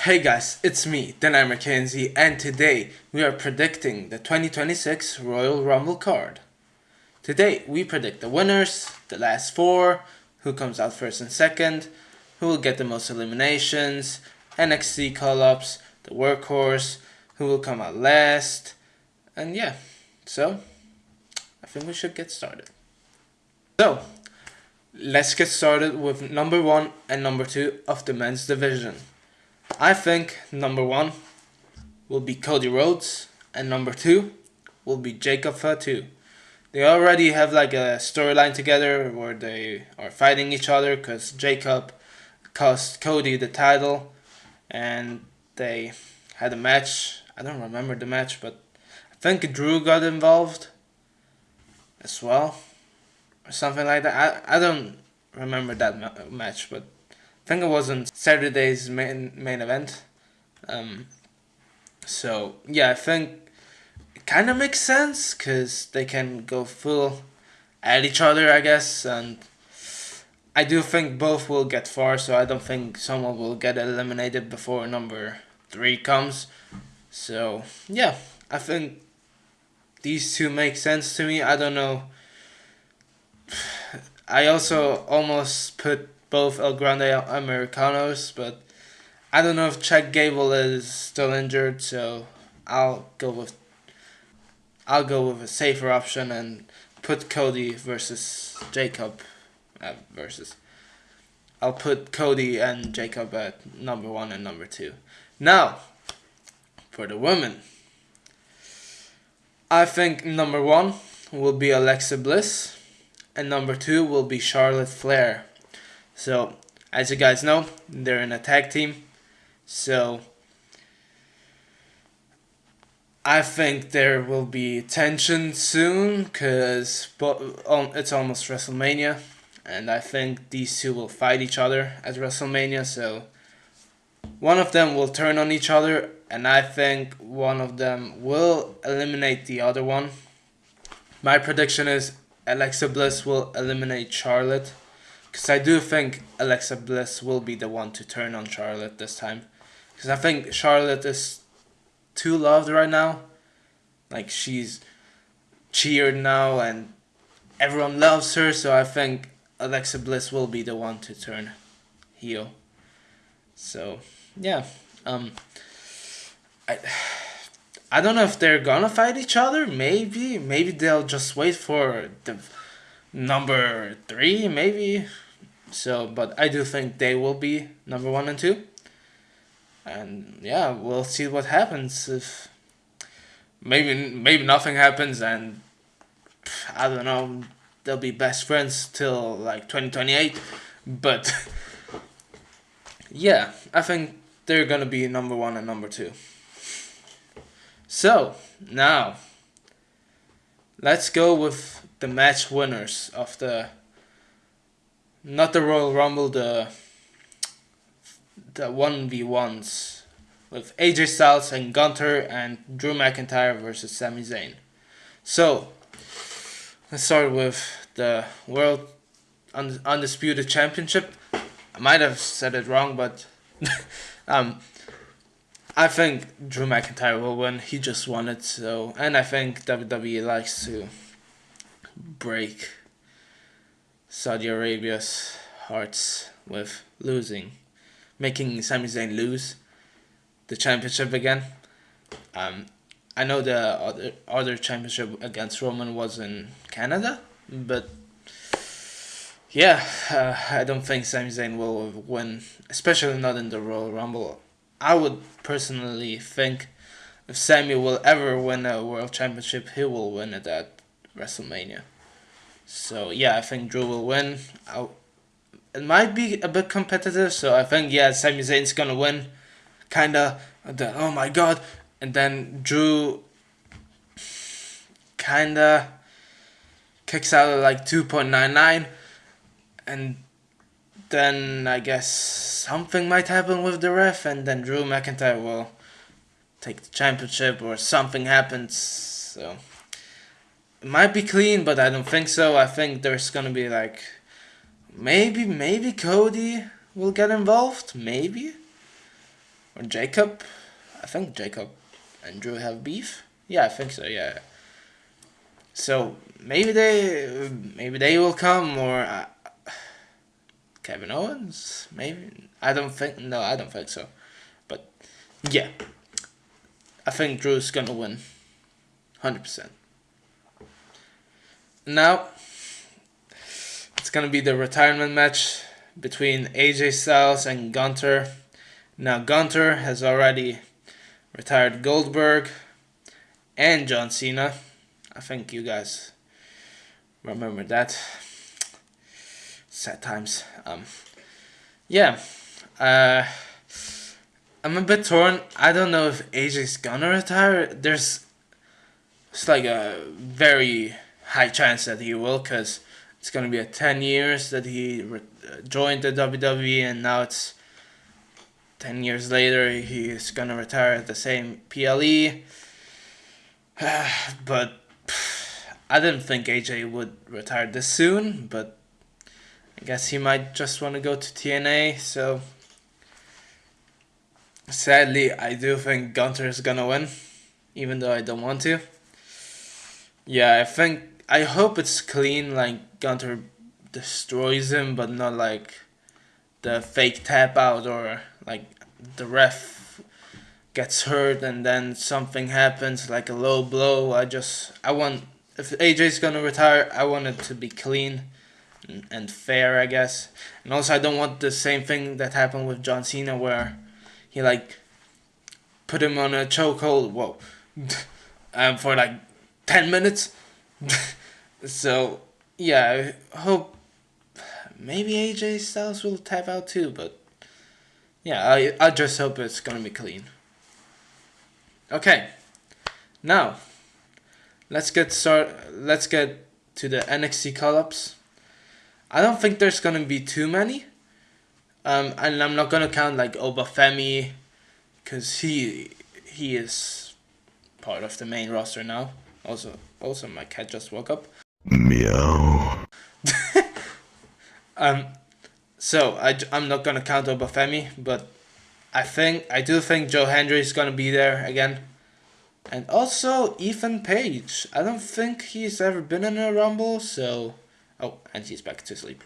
Hey guys, it's me, TheNightmareKNZ, and today we are predicting the 2026 Royal Rumble card. Today we predict the winners, the last four, who comes out first and second, who will get the most eliminations, NXT call-ups, the workhorse, who will come out last, and yeah, so I think we should get started. So, let's get started with number 1 and number 2 of the men's division. I think number 1 will be Cody Rhodes, and number 2 will be Jacob Fatu. They already have like a storyline together where they are fighting each other because Jacob cost Cody the title, and they had a match. I don't remember the match, but I think Drew got involved as well, or something like that. I don't remember that match, but I think it was on Saturday's main event. So yeah, I think it kind of makes sense because they can go full at each other, I guess, and I do think both will get far. So I don't think someone will get eliminated before number 3 comes. So yeah, I think these two make sense to me. I don't know. I also almost put both El Grande Americanos, but I don't know if Chad Gable is still injured, so I'll go with a safer option and put Cody versus Jacob versus. I'll put Cody and Jacob at number 1 and number 2. Now, for the women, I think number 1 will be Alexa Bliss, and number 2 will be Charlotte Flair. So, as you guys know, they're in a tag team. So, I think there will be tension soon because it's almost WrestleMania. And I think these two will fight each other at WrestleMania. So, one of them will turn on each other, and I think one of them will eliminate the other one. My prediction is Alexa Bliss will eliminate Charlotte, because I do think Alexa Bliss will be the one to turn on Charlotte this time. Because I think Charlotte is too loved right now. Like, she's cheered now and everyone loves her, so I think Alexa Bliss will be the one to turn heel. So, yeah. I don't know if they're gonna fight each other. Maybe they'll just wait for the number 3, maybe. So, but I do think they will be number 1 and 2. And yeah, we'll see what happens. If maybe nothing happens, and I don't know, they'll be best friends till like 2028. But yeah, I think they're gonna be number 1 and number 2. So now let's go with the match winners of not the Royal Rumble, the 1v1s with AJ Styles and Gunther and Drew McIntyre versus Sami Zayn. So let's start with the World Undisputed Championship. I might have said it wrong, but I think Drew McIntyre will win. He just won it, so, and I think WWE likes to break Saudi Arabia's hearts with losing, making Sami Zayn lose the championship again. I know the other championship against Roman was in Canada, but yeah, I don't think Sami Zayn will win, especially not in the Royal Rumble. I would personally think if Sami will ever win a World Championship, he will win it at WrestleMania. So yeah, I think Drew will win. It might be a bit competitive, so I think Sami Zayn's gonna win. Kinda, oh my god, and then Drew kinda kicks out at like 2.99, and then I guess something might happen with the ref, and then Drew McIntyre will take the championship or something happens. So it might be clean, but I don't think so. I think there's gonna be like maybe Cody will get involved, maybe. or Jacob. I think Jacob and Drew have beef. Yeah, I think so. Yeah. So maybe they will come, or Kevin Owens. Maybe I don't think so. But yeah, I think Drew's gonna win, 100%. Now it's gonna be the retirement match between AJ Styles and Gunther. Now Gunther has already retired Goldberg and John Cena. I think you guys remember that. Sad times. Yeah. I'm a bit torn. I don't know if AJ's gonna retire. It's like a very high chance that he will, because it's gonna be 10 years that he joined the WWE, and now it's 10 years later he's gonna retire at the same PLE. But I didn't think AJ would retire this soon, but I guess he might just want to go to TNA, so sadly I do think Gunther is gonna win, even though I don't want to. Yeah, I hope it's clean, like Gunther destroys him, but not like the fake tap out, or like the ref gets hurt and then something happens like a low blow. I want, if AJ's gonna retire, I want it to be clean and fair, I guess. And also I don't want the same thing that happened with John Cena, where he like put him on a chokehold. Whoa. For like 10 minutes. So yeah, I hope maybe AJ Styles will tap out too, but yeah, I just hope it's gonna be clean. Okay, now let's get to the NXT call-ups. I don't think there's gonna be too many, and I'm not gonna count like Obafemi, cause he is part of the main roster now. Also, my cat just woke up. Meow. So I'm not gonna count Obafemi, but I do think Joe Hendry is gonna be there again, and also Ethan Page. I don't think he's ever been in a Rumble, so and he's back to sleep.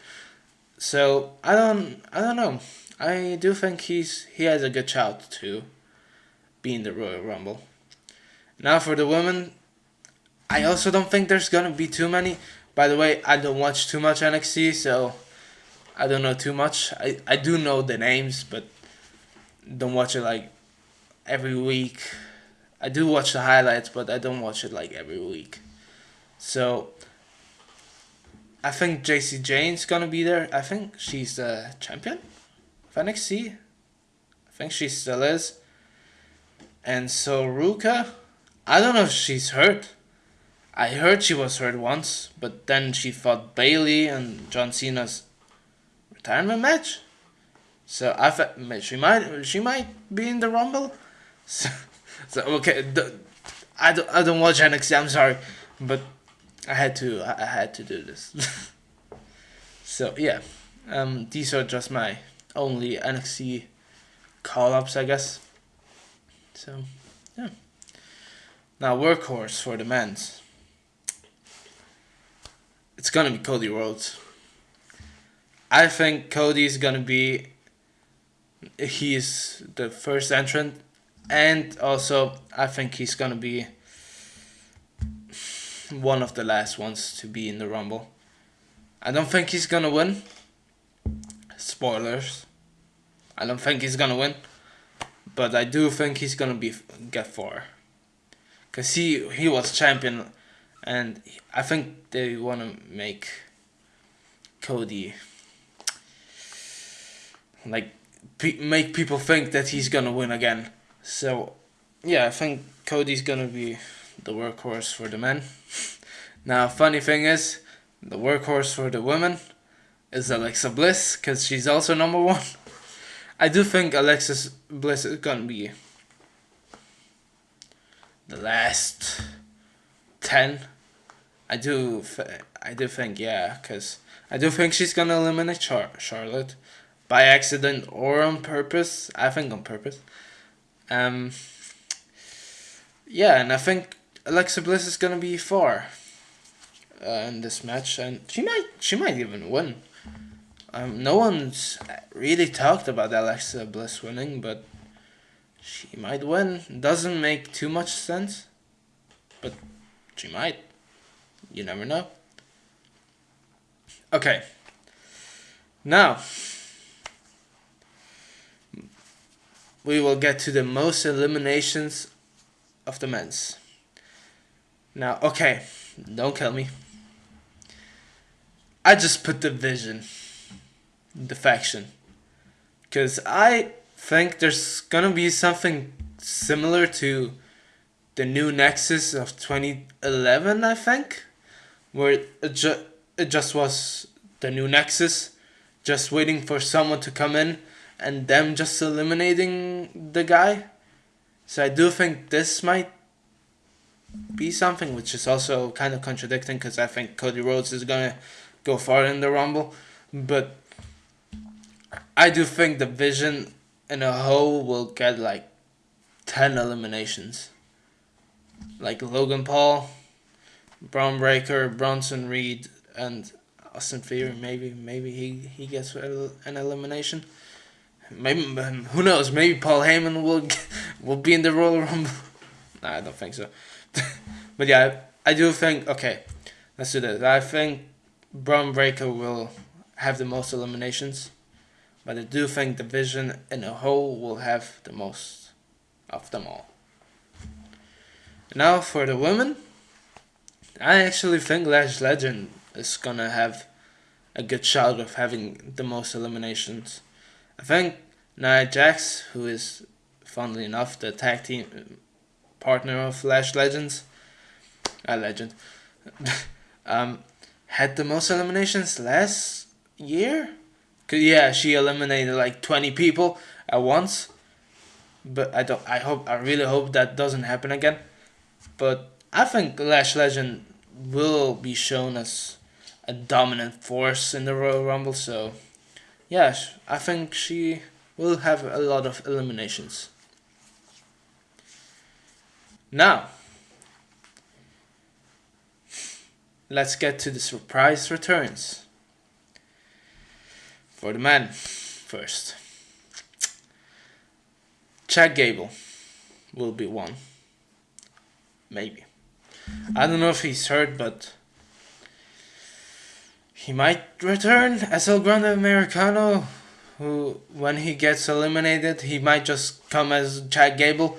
So I don't know. I do think he has a good shot to be in the Royal Rumble. Now for the women, I also don't think there's gonna be too many. By the way, I don't watch too much NXT, so I don't know too much. I do know the names, but don't watch it like every week. I do watch the highlights, but I don't watch it like every week. So I think JC Jane's gonna be there. I think she's the champion of NXT. I think she still is. And so Ruka, I don't know if she's hurt. I heard she was hurt once, but then she fought Bailey and John Cena's retirement match. So I thought she might be in the Rumble. So okay, I don't watch NXT. I'm sorry, but I had to do this. So yeah, these are just my only NXT call-ups, I guess. So yeah. Now workhorse for the men's. It's gonna be Cody Rhodes. I think Cody's gonna be. He's the first entrant, and also I think he's gonna be one of the last ones to be in the Rumble. I don't think he's gonna win. Spoilers. I don't think he's gonna win, but I do think he's gonna get far. Cause he was champion, and I think they wanna make Cody like make people think that he's gonna win again. So yeah, I think Cody's gonna be the workhorse for the men. Now, funny thing is, the workhorse for the women is Alexa Bliss, because she's also number one. I do think Alexa Bliss is gonna be the last 10. I do think, yeah, because I do think she's gonna eliminate Charlotte by accident or on purpose. I think on purpose. Um, yeah, and I think Alexa Bliss is gonna be far in this match, and she might even win. No one's really talked about Alexa Bliss winning, but she might win. Doesn't make too much sense, but she might. You never know. Okay. Now, we will get to the most eliminations of the men's. Now, okay, don't kill me. I just put division, the faction, because I think there's gonna be something similar to the new Nexus of 2011, I think, where it just was the new Nexus, just waiting for someone to come in and them just eliminating the guy. So I do think this might be something, which is also kind of contradicting because I think Cody Rhodes is gonna go far in the Rumble, but I do think the Vision in a whole will get like 10 eliminations, like Logan Paul, Braun Breaker, Bronson Reed, and Austin Theory. Maybe he gets an elimination. Maybe, who knows? Maybe Paul Heyman will be in the Royal Rumble. Nah, I don't think so. But yeah, I do think. Okay, let's do this. I think Braun Breaker will have the most eliminations, but I do think the Vision in a whole will have the most of them all. Now for the women, I actually think Lash Legend is gonna have a good shot of having the most eliminations. I think Nia Jax, who is, funnily enough, the tag team partner of Lash Legends, legend, had the most eliminations last year. Cause yeah, she eliminated like 20 people at once. But I really hope that doesn't happen again. But I think Lash Legend will be shown as a dominant force in the Royal Rumble. So yeah, I think she will have a lot of eliminations. Now, let's get to the surprise returns. For the men, first. Chad Gable will be one. Maybe. I don't know if he's hurt, but he might return as El Grande Americano, who, when he gets eliminated, he might just come as Chad Gable.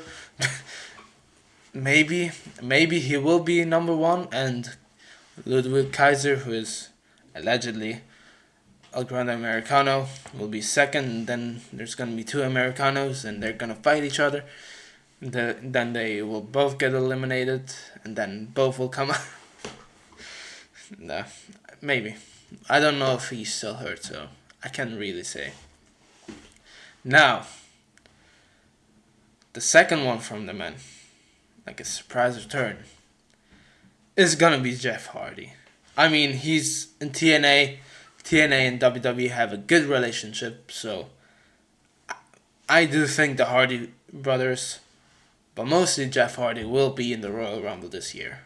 maybe he will be number one, and Ludwig Kaiser, who is allegedly El Grande Americano, will be second. And then there's gonna be two Americanos, and they're gonna fight each other. Then they will both get eliminated, and then both will come out. Nah, maybe. I don't know if he's still hurt, so I can't really say. Now, the second one from the men, like a surprise return, is gonna be Jeff Hardy. I mean, he's in TNA. TNA and WWE have a good relationship, so I do think the Hardy brothers, but mostly Jeff Hardy, will be in the Royal Rumble this year.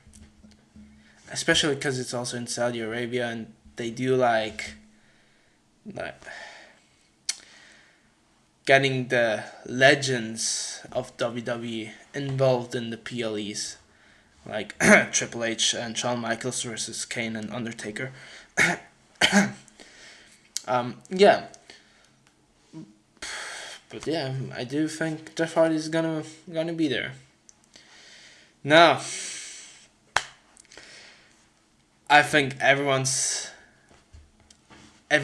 Especially because it's also in Saudi Arabia, and they do like getting the legends of WWE involved in the PLEs, like Triple H and Shawn Michaels versus Kane and Undertaker. Yeah. But yeah, I do think Jeff Hardy is gonna be there. Now, I think every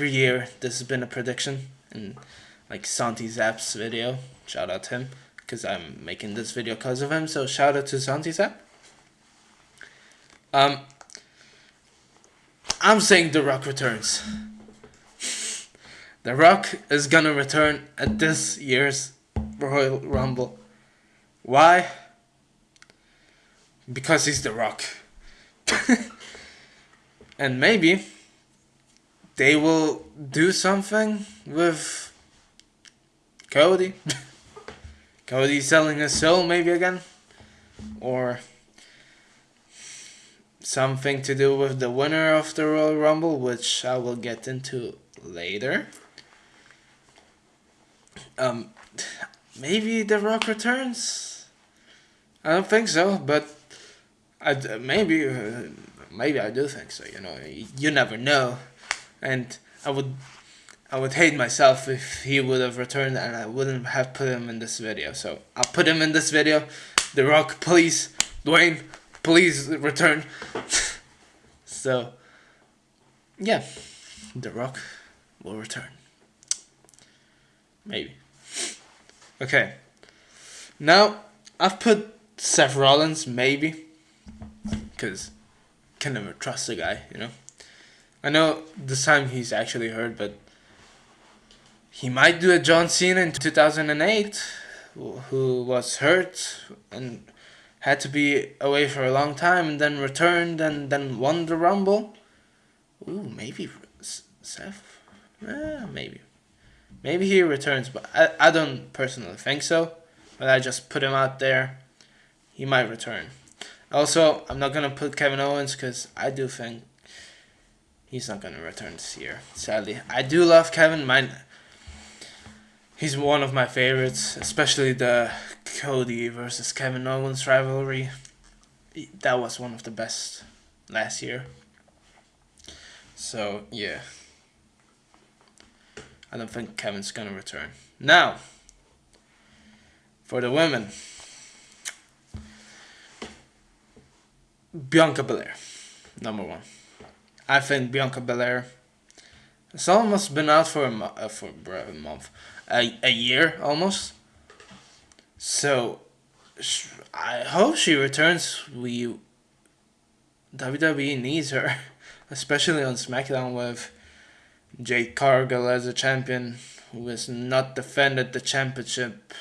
year this has been a prediction, and like Santi Zap's video, shout out to him, because I'm making this video because of him, so shout out to Santi Zap. I'm saying The Rock returns. The Rock is gonna return at this year's Royal Rumble. Why? Because he's The Rock. And maybe they will do something with Cody. Cody selling his soul maybe again, or something to do with the winner of the Royal Rumble, which I will get into later. Maybe The Rock returns. I don't think so, but maybe I do think so. You know, you never know, and I would hate myself if he would have returned and I wouldn't have put him in this video. So I'll put him in this video. The Rock, please, Dwayne, please return. So yeah, The Rock will return. Maybe. Okay. Now I've put Seth Rollins maybe, because can never trust the guy, you know. I know this time he's actually hurt, but he might do a John Cena in 2008, who was hurt and had to be away for a long time and then returned and then won the Rumble. Ooh, maybe Seth? Maybe. Maybe he returns, but I don't personally think so. But I just put him out there. He might return. Also, I'm not going to put Kevin Owens because I do think he's not going to return this year, sadly. I do love Kevin. He's one of my favorites, especially the Cody versus Kevin Owens rivalry. That was one of the best last year. So, yeah. I don't think Kevin's going to return. Now, for the women. Bianca Belair, number one. I think Bianca Belair has almost been out for a year almost. So I hope she returns. WWE needs her, especially on SmackDown with Jade Cargill as a champion who has not defended the championship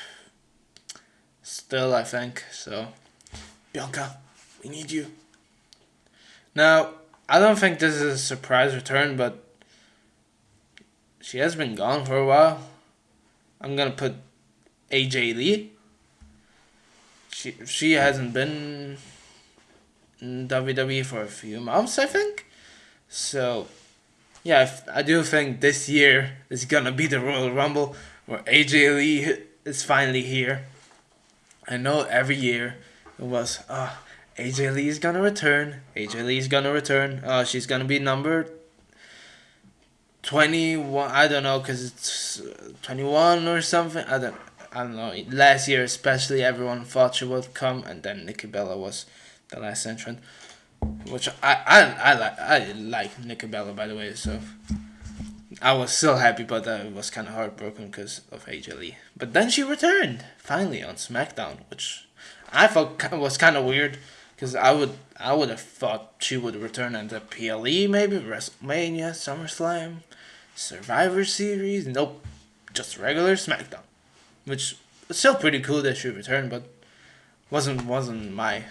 still, I think. So Bianca, we need you. Now, I don't think this is a surprise return, but she has been gone for a while. I'm gonna put AJ Lee. She hasn't been in WWE for a few months, I think. So, yeah, I do think this year is gonna be the Royal Rumble where AJ Lee is finally here. I know every year it was, AJ Lee is gonna return. AJ Lee is gonna return. She's gonna be number 21. I don't know, cause it's 21 or something. I don't know. Last year, especially, everyone thought she would come, and then Nikki Bella was the last entrant, which I like Nikki Bella, by the way. So I was still happy, but I was kind of heartbroken because of AJ Lee. But then she returned finally on SmackDown, which I thought was kind of weird. Because I would have thought she would return at the PLE, maybe WrestleMania, SummerSlam, Survivor Series. Nope, just regular SmackDown, which was still pretty cool that she returned, but wasn't my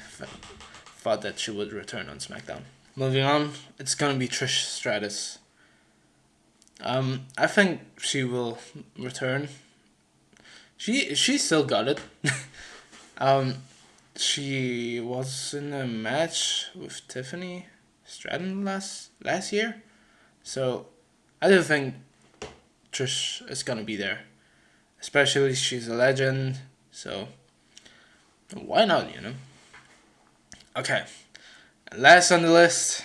thought that she would return on SmackDown. Moving on, it's gonna be Trish Stratus. I think she will return. She still got it. She was in a match with Tiffany Stratton last year. So I do think Trish is gonna be there. Especially she's a legend. So why not, you know? Okay. Last on the list.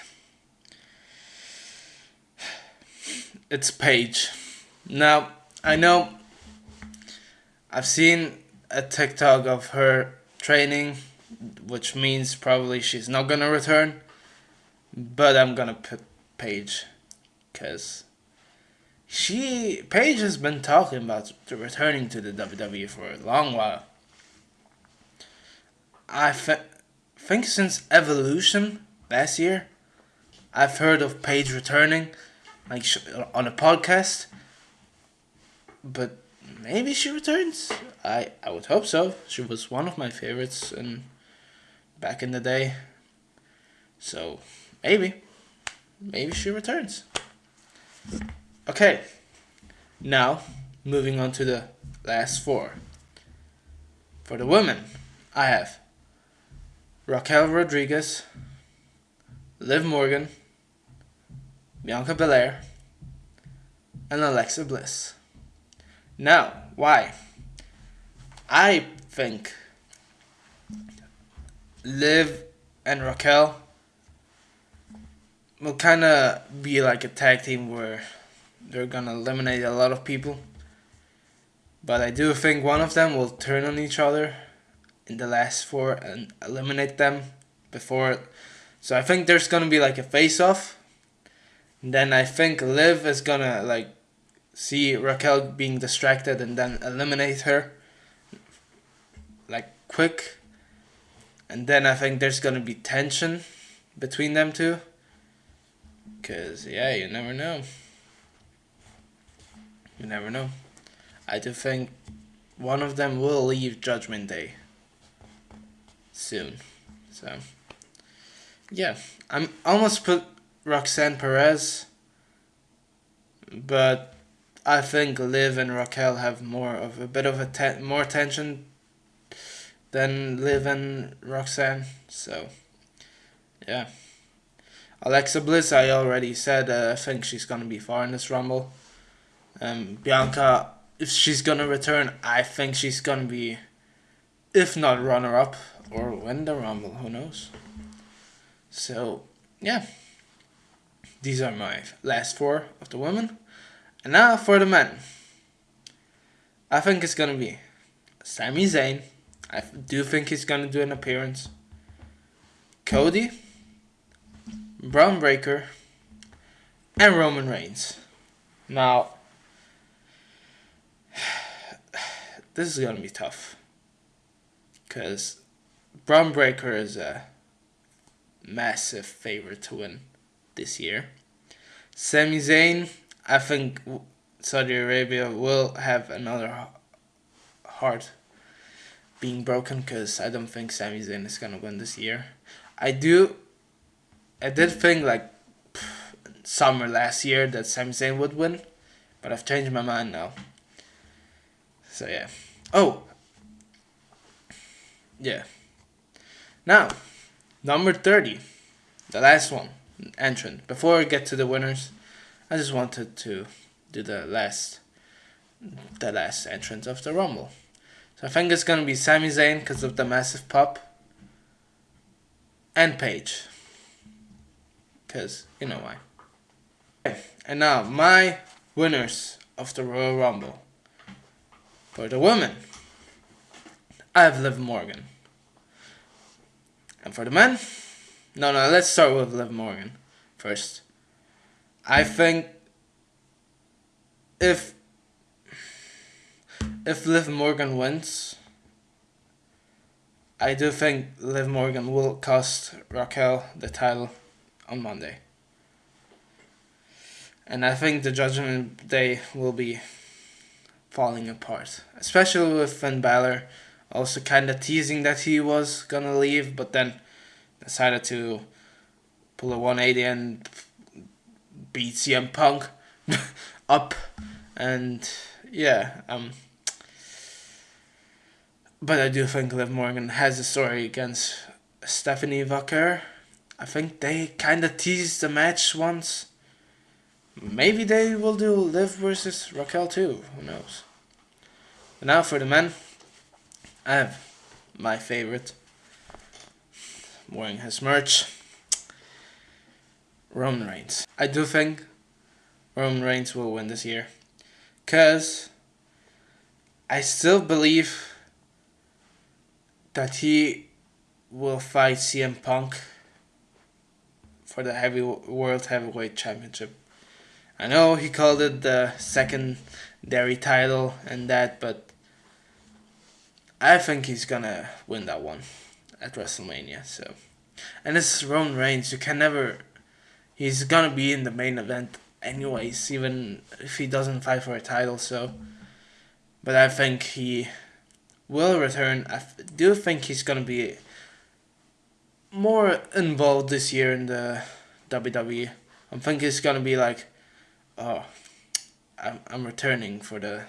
It's Paige. Now, I know I've seen a TikTok of her training, which means probably she's not gonna return, but I'm gonna put Paige, because Paige has been talking about returning to the WWE for a long while. I think since Evolution last year, I've heard of Paige returning, like on a podcast, but maybe she returns. I would hope so. She was one of my favorites back in the day. So maybe she returns. Okay. Now moving on to the last four. For the women, I have Raquel Rodriguez, Liv Morgan, Bianca Belair, and Alexa Bliss. Now, why? I think Liv and Raquel will kind of be like a tag team where they're gonna eliminate a lot of people. But I do think one of them will turn on each other in the last 4 and eliminate them before. So I think there's gonna be like a face-off. And then I think Liv is gonna like see Raquel being distracted and then eliminate her like quick. And then I think there's gonna be tension between them two. Cause yeah, you never know. You never know. I do think one of them will leave Judgment Day soon. So yeah, I'm almost put Roxanne Perez, but I think Liv and Raquel have more of a bit of a more tension than Liv and Roxanne. So yeah, Alexa Bliss, I already said. I think she's gonna be far in this Rumble. Bianca, if she's gonna return, I think she's gonna be, if not runner-up, or win the Rumble. Who knows? So yeah, these are my last 4 of the women. And now for the men. I think it's gonna be Sami Zayn. I do think he's gonna do an appearance. Cody, Braun Breaker, and Roman Reigns. Now, this is gonna be tough, because Braun Breaker is a massive favorite to win this year. Sami Zayn, I think Saudi Arabia will have another heart being broken, because I don't think Sami Zayn is gonna win this year. I did think like summer last year that Sami Zayn would win, but I've changed my mind now. So yeah. Oh, yeah. Now, number 30, the last one, entrant. Before I get to the winners, I just wanted to do the last entrance of the Rumble. So I think it's gonna be Sami Zayn because of the massive pop, and Paige, because you know why. Okay, and now my winners of the Royal Rumble. For the women, I have Liv Morgan. And for the men, no, let's start with Liv Morgan first. I think if Liv Morgan wins, I do think Liv Morgan will cost Raquel the title on Monday. And I think the Judgment Day will be falling apart, especially with Finn Balor also kind of teasing that he was gonna leave, but then decided to pull a 180 and beat CM Punk up. And yeah, but I do think Liv Morgan has a story against Stephanie Vaquer. I think they kind of teased the match once. Maybe they will do Liv versus Raquel too. Who knows? But now for the men, I have my favorite, wearing his merch, Roman Reigns. I do think Roman Reigns will win this year, because I still believe that he will fight CM Punk for the World Heavyweight Championship. I know he called it the secondary title and that, but I think he's gonna win that one at WrestleMania. So, and this is Roman Reigns. You can never. He's gonna be in the main event anyways, even if he doesn't fight for a title. So, but I think he will return. I do think he's gonna be more involved this year in the WWE. I think he's gonna be like, oh, I'm returning for the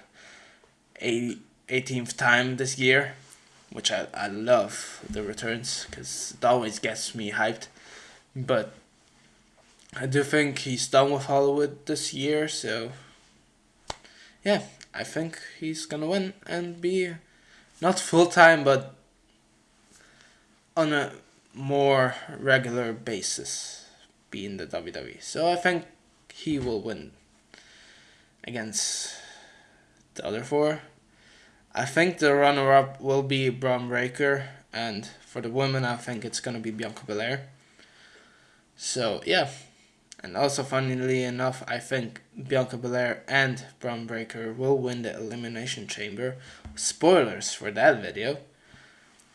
18th time this year. which I love the returns because it always gets me hyped. But I do think he's done with Hollywood this year, so yeah, I think he's gonna win and be not full time, but on a more regular basis, be in the WWE. So I think he will win against the other four. I think the runner-up will be Braun Breaker, and for the women, I think it's gonna be Bianca Belair. So yeah, and also funnily enough, I think Bianca Belair and Braun Breaker will win the Elimination Chamber. Spoilers for that video.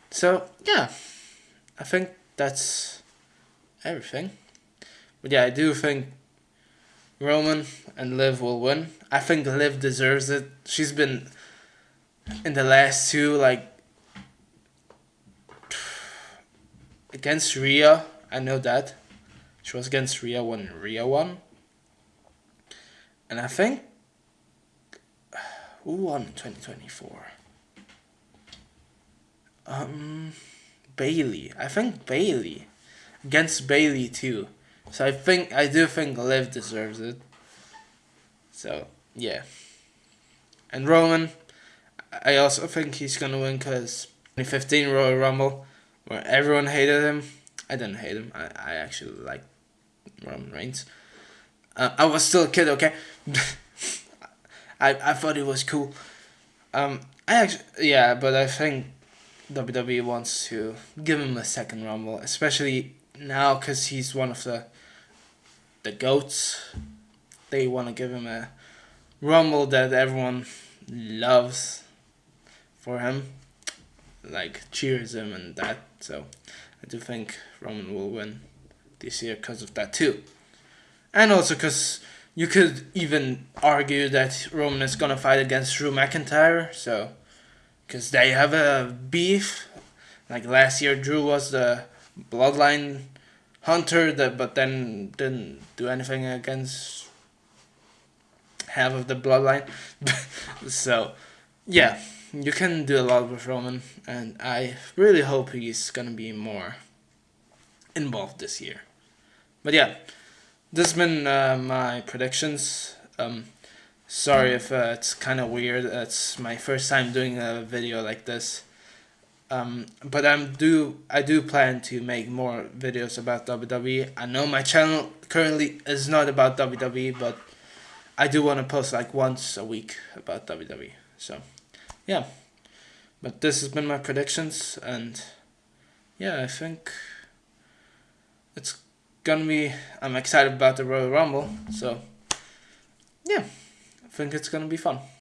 So yeah, I think that's everything. But yeah, I do think Roman and Liv will win. I think Liv deserves it. She's been in the last two, like, against Rhea. I know that. She was against Rhea when Rhea won. And I think, who won in 2024? Bailey. I think Bailey. Against Bailey too. So I do think Liv deserves it. So, yeah. And Roman, I also think he's gonna win because 2015 Royal Rumble, where everyone hated him. I didn't hate him. I actually liked Roman Reigns. I was still a kid, okay? I thought it was cool. But I think WWE wants to give him a second Rumble, especially now because he's one of the GOATs. They want to give him a Rumble that everyone loves for him, like cheers him and that. So I do think Roman will win this year because of that too. And also because you could even argue that Roman is gonna fight against Drew McIntyre, so because they have a beef. Like last year, Drew was the bloodline hunter, but then didn't do anything against half of the bloodline. So yeah, you can do a lot with Roman, and I really hope he's gonna be more involved this year. But yeah, this has been my predictions. Sorry if it's kind of weird. It's my first time doing a video like this. But I do plan to make more videos about WWE. I know my channel currently is not about WWE, but I do want to post like once a week about WWE. So, yeah. But this has been my predictions, and yeah, I think it's gonna be. I'm excited about the Royal Rumble, so yeah, I think it's gonna be fun.